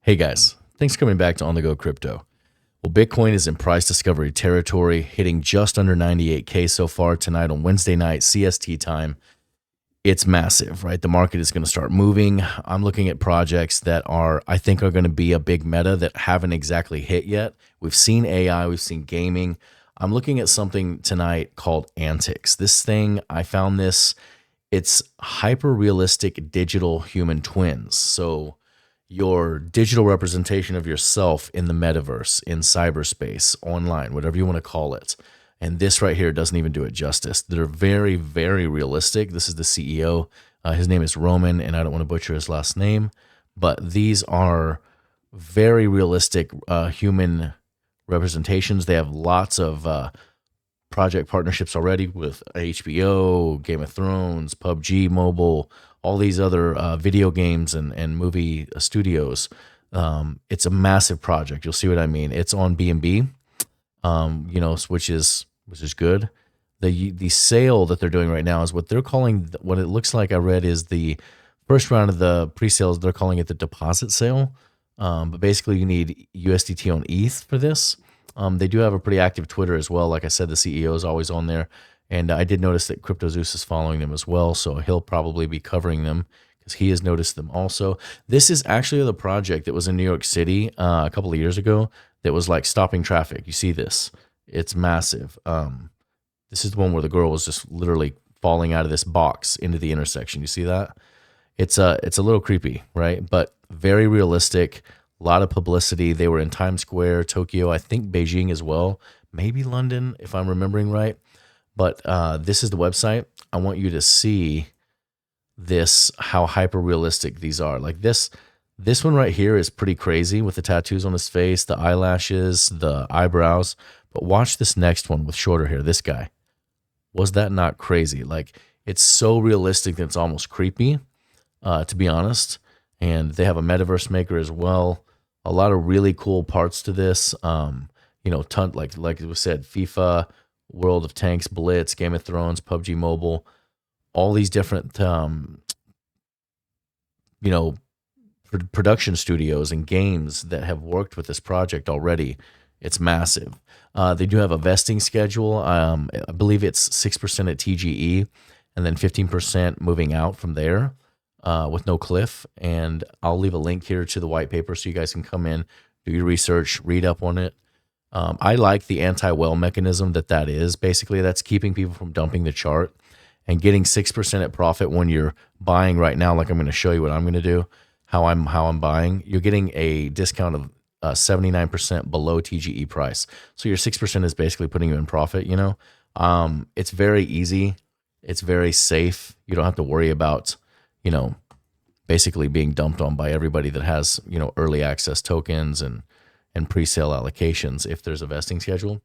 Hey guys, thanks for coming back to On the Go Crypto. Well, Bitcoin is in price discovery territory, hitting just under 98K so far tonight on Wednesday night, CST time. It's massive, right? The market is going to start moving. I'm looking at projects that I think are going to be a big meta that haven't exactly hit yet. We've seen AI, we've seen gaming. I'm looking at something tonight called Antics. This thing, I found this, it's hyper realistic digital human twins. So, your digital representation of yourself in the metaverse, in cyberspace, online, whatever you want to call it. And this right here doesn't even do it justice. They're very, very realistic. This is the CEO. His name is Roman, and I don't want to butcher his last name, but these are very realistic human representations. They have lots of project partnerships already with HBO, Game of Thrones, PUBG Mobile, all these other video games and movie studios. It's a massive project. You'll see what I mean. It's on B&B, which is good. The sale that they're doing right now is what they're calling, what it looks like I read is the first round of the pre-sales. They're calling it the deposit sale. But basically you need USDT on ETH for this. They do have a pretty active Twitter as well. Like I said, the CEO is always on there. And I did notice that CryptoZeus is following them as well, so he'll probably be covering them because he has noticed them also. This is actually the project that was in New York City a couple of years ago that was like stopping traffic. You see this. It's massive. This is the one where the girl was just literally falling out of this box into the intersection. You see that? It's a little creepy, right? But very realistic, a lot of publicity. They were in Times Square, Tokyo, I think Beijing as well, maybe London, if I'm remembering right. But this is the website. I want you to see this, how hyper realistic these are. Like this one right here is pretty crazy with the tattoos on his face, the eyelashes, the eyebrows. But watch this next one with shorter hair. This guy. Was that not crazy? Like, it's so realistic that it's almost creepy, to be honest. And they have a metaverse maker as well. A lot of really cool parts to this. Like it was said, FIFA, World of Tanks, Blitz, Game of Thrones, PUBG Mobile, all these different, production studios and games that have worked with this project already. It's massive. They do have a vesting schedule. I believe it's 6% at TGE and then 15% moving out from there with no cliff. And I'll leave a link here to the white paper so you guys can come in, do your research, read up on it. I like the anti-whale mechanism that is. Basically, that's keeping people from dumping the chart and getting 6% at profit when you're buying right now. Like I'm going to show you what I'm going to do, how I'm buying. You're getting a discount of 79% below TGE price. So your 6% is basically putting you in profit. It's very easy. It's very safe. You don't have to worry about, basically being dumped on by everybody that has, early access tokens and pre-sale allocations if there's a vesting schedule.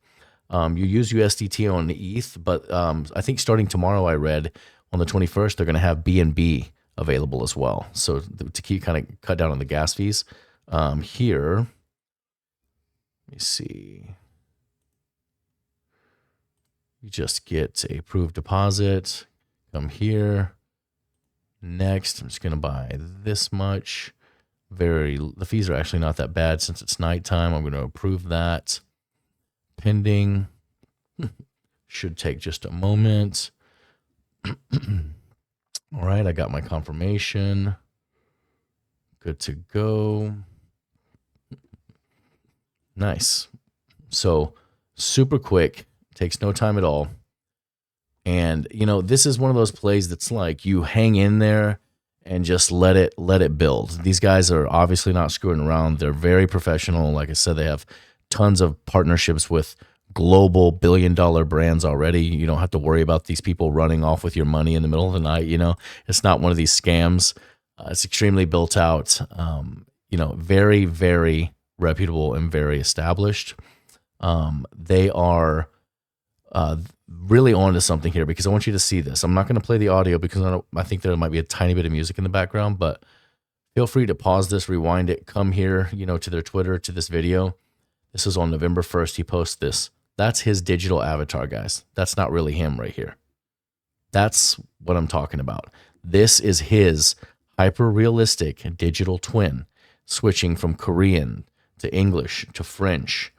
You use USDT on ETH, but I think starting tomorrow, I read on the 21st, they're going to have BNB available as well. So to keep kind of cut down on the gas fees. Here, let me see. You just get a approved deposit. Come here. Next, I'm just going to buy this much. The fees are actually not that bad since it's nighttime. I'm going to approve that. Pending. Should take just a moment. All right, I got my confirmation. Good to go. Nice. So super quick, takes no time at all. And this is one of those plays that's like you hang in there and just let it build. These guys are obviously not screwing around. They're very professional. Like I said, they have tons of partnerships with global billion-dollar brands already. You don't have to worry about these people running off with your money in the middle of the night. It's not one of these scams. It's extremely built out. Very, very reputable and very established. They are really onto something here because I want you to see this. I'm not going to play the audio because I think there might be a tiny bit of music in the background, but feel free to pause this, rewind it, come here, to their Twitter, to this video. This is on November 1st. He posts this. That's his digital avatar, guys. That's not really him right here. That's what I'm talking about. This is his hyper-realistic digital twin switching from Korean to English to French.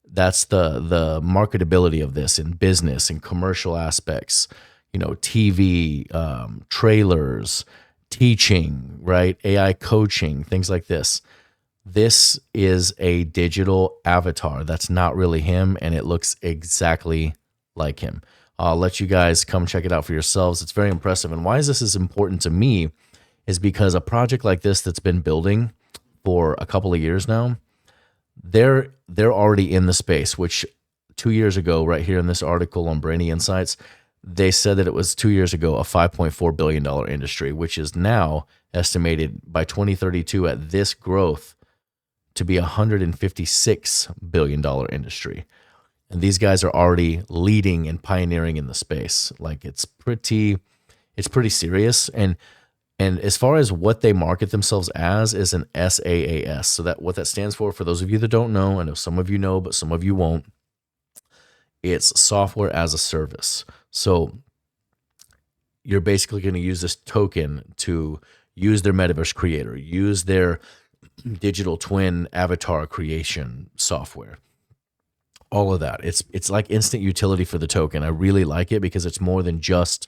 That's the marketability of this in business and commercial aspects, TV, trailers, teaching, right? AI coaching, things like this. This is a digital avatar. That's not really him, and it looks exactly like him. I'll let you guys come check it out for yourselves. It's very impressive. And why is this important to me is because a project like this that's been building for a couple of years now, they're already in the space, which 2 years ago, right here in this article on Brainy Insights, they said that it was 2 years ago a $5.4 billion industry, which is now estimated by 2032 at this growth to be a $156 billion industry. And these guys are already leading and pioneering in the space. Like it's pretty serious. And as far as what they market themselves as is an SaaS. So that what that stands for those of you that don't know, I know some of you know, but some of you won't. It's software as a service. So you're basically going to use this token to use their metaverse creator, use their digital twin avatar creation software. All of that. It's like instant utility for the token. I really like it because it's more than just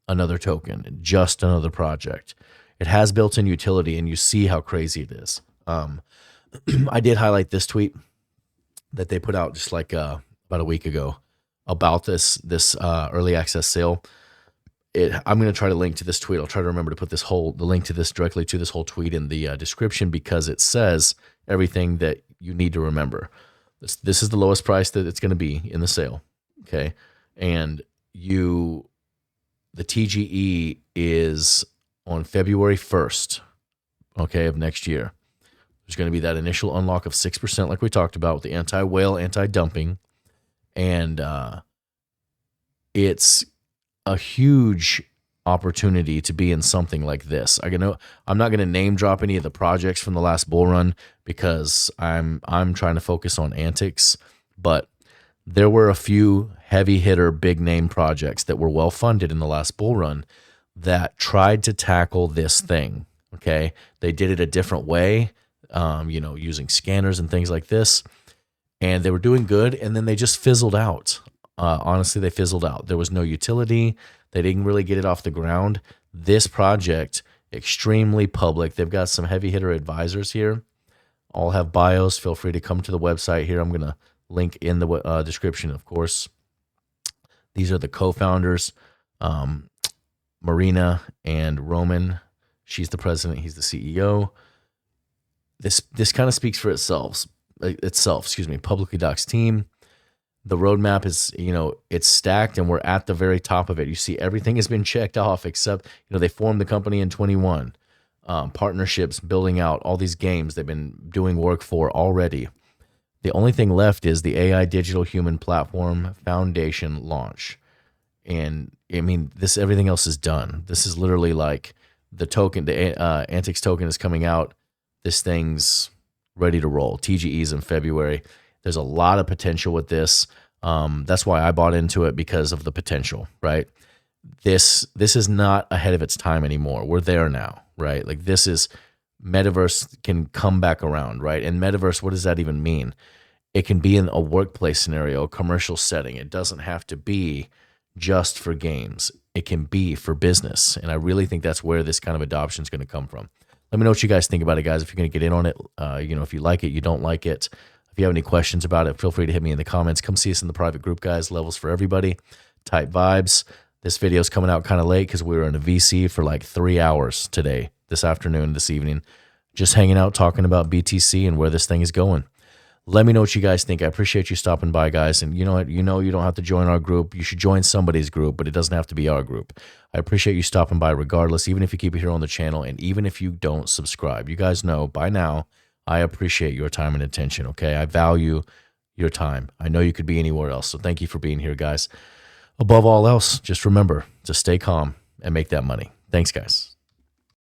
another token, just another project. It has built-in utility, and you see how crazy it is. I did highlight this tweet that they put out just like about a week ago about this early access sale. I'm going to try to link to this tweet. I'll try to remember to put the link to this directly to this whole tweet in the description because it says everything that you need to remember. This is the lowest price that it's going to be in the sale, okay? And the TGE is on February 1st, okay, of next year. There's going to be that initial unlock of 6%, like we talked about, with the anti-whale, anti-dumping, and it's a huge opportunity to be in something like this. I'm not going to name drop any of the projects from the last bull run because I'm trying to focus on antics, but there were a few heavy hitter, big name projects that were well funded in the last bull run that tried to tackle this thing. Okay. They did it a different way, using scanners and things like this, and they were doing good. And then they just fizzled out. Honestly, they fizzled out. There was no utility. They didn't really get it off the ground. This project, extremely public. They've got some heavy hitter advisors here. All have bios. Feel free to come to the website here. I'm going to link in the description, of course. These are the co-founders, Marina and Roman. She's the president. He's the CEO. This kind of speaks for itself. Publicly docs team. The roadmap is, it's stacked and we're at the very top of it. You see everything has been checked off except, they formed the company in 21. Partnerships, building out all these games they've been doing work for already. The only thing left is the AI Digital Human Platform Foundation launch. And everything else is done. This is literally like the token, the Antics token is coming out. This thing's ready to roll. TGE's in February. There's a lot of potential with this. That's why I bought into it, because of the potential, right? This is not ahead of its time anymore. We're there now, right? Like this is metaverse can come back around, right? And metaverse, what does that even mean? It can be in a workplace scenario, a commercial setting. It doesn't have to be just for games. It can be for business. And I really think that's where this kind of adoption is going to come from. Let me know what you guys think about it, guys. If you're going to get in on it, if you like it, you don't like it. If you have any questions about it, feel free to hit me in the comments. Come see us in the private group, guys. Levels for everybody. Type vibes. This video is coming out kind of late because we were in a VC for like 3 hours today, this afternoon, this evening. Just hanging out, talking about BTC and where this thing is going. Let me know what you guys think. I appreciate you stopping by, guys. And you know what? You don't have to join our group. You should join somebody's group, but it doesn't have to be our group. I appreciate you stopping by regardless, even if you keep it here on the channel and even if you don't subscribe. You guys know by now, I appreciate your time and attention, okay? I value your time. I know you could be anywhere else, so thank you for being here, guys. Above all else, just remember to stay calm and make that money. Thanks, guys.